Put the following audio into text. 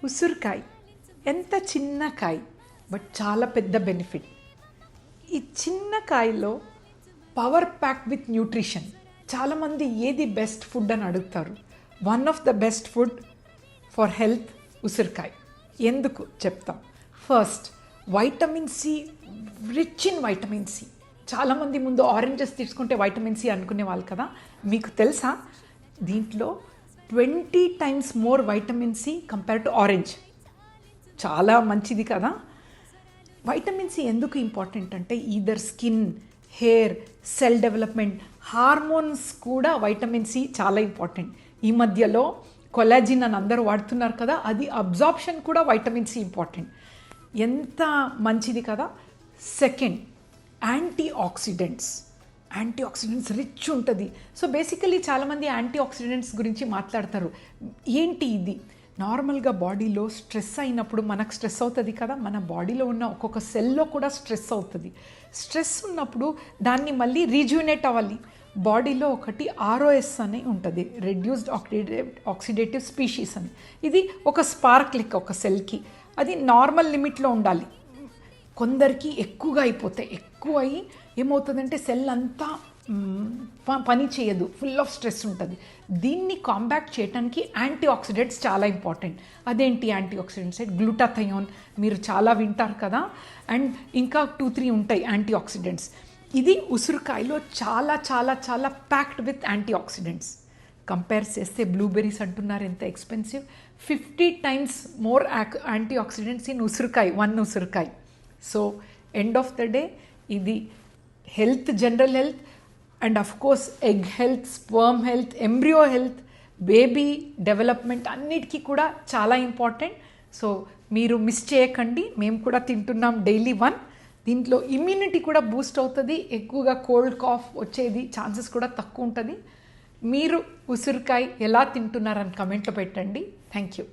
ఉసిరికాయ ఎంత చిన్న కాయ బట్ చాలా పెద్ద బెనిఫిట్. ఈ చిన్న కాయలో పవర్ ప్యాక్ విత్ న్యూట్రిషన్. చాలామంది ఏది బెస్ట్ ఫుడ్ అని అడుగుతారు. One of the best food for health ఉసిరికాయ. ఎందుకు చెప్తాం. First, vitamin C, rich in vitamin C. చాలామంది ముందు ఆరెంజెస్ తీసుకుంటే వైటమిన్ సి అనుకునే వాళ్ళు కదా. మీకు తెలుసా దీంట్లో 20 times more vitamin C compare to orange. చాలా మంచిది కదా. వైటమిన్ సి ఎందుకు ఇంపార్టెంట్ అంటే either skin, hair, cell development, hormones కూడా వైటమిన్ సి చాలా ఇంపార్టెంట్. ఈ మధ్యలో కొలాజిన్ అని అందరూ వాడుతున్నారు కదా, అది అబ్జార్ప్షన్ కూడా వైటమిన్ సి ఇంపార్టెంట్. ఎంత మంచిది కదా. సెకండ్, యాంటీ ఆక్సిడెంట్స్ రిచ్ ఉంటుంది. సో బేసికలీ చాలామంది యాంటీ ఆక్సిడెంట్స్ గురించి మాట్లాడతారు. ఏంటి ఇది? నార్మల్గా బాడీలో స్ట్రెస్ అయినప్పుడు మనకు స్ట్రెస్ అవుతుంది కదా, మన బాడీలో ఉన్న ఒక్కొక్క సెల్లో కూడా స్ట్రెస్ అవుతుంది. స్ట్రెస్ ఉన్నప్పుడు దాన్ని మళ్ళీ రీజ్యూనేట్ అవ్వాలి. బాడీలో ఒకటి ఆర్ఓఎస్ అని ఉంటుంది, రెడ్యూస్డ్ ఆక్సిడేటివ్ స్పీషీస్ అని. ఇది ఒక స్పార్క్ లెక్క ఒక సెల్కి. అది నార్మల్ లిమిట్లో ఉండాలి. కొందరికి ఎక్కువగా అయిపోతాయి. ఎక్కువ అయ్యి ఏమవుతుందంటే సెల్ అంతా పని చేయదు, ఫుల్ ఆఫ్ స్ట్రెస్ ఉంటుంది. దీన్ని కాంబాట్ చేయడానికి యాంటీ ఆక్సిడెంట్స్ చాలా ఇంపార్టెంట్. అదేంటి యాంటీ ఆక్సిడెంట్స్? గ్లూటాథయోన్ మీరు చాలా వింటారు కదా, అండ్ ఇంకా 2-3 ఉంటాయి యాంటీ ఆక్సిడెంట్స్. ఇది ఉసిరికాయలో చాలా చాలా చాలా packed with antioxidants. Compare చేస్తే బ్లూబెర్రీస్ అంటున్నారు ఎంత expensive. 50 times more antioxidants in ఉసిరికాయ, వన్ ఉసిరికాయ. So end of the day ఇది health, general health, and of course egg health, sperm health, embryo health, baby development అన్నిటికీ కూడా చాలా important. So మీరు మిస్ చేయకండి. మేము కూడా తింటున్నాం డైలీ 1. దీంట్లో ఇమ్యూనిటీ కూడా బూస్ట్ అవుతుంది. ఎక్కువగా కోల్డ్ కాఫ్ వచ్చేది ఛాన్సెస్ కూడా తక్కువ ఉంటుంది. మీరు ఉసిరికాయ ఎలా తింటున్నారని కమెంట్లో పెట్టండి. Thank you.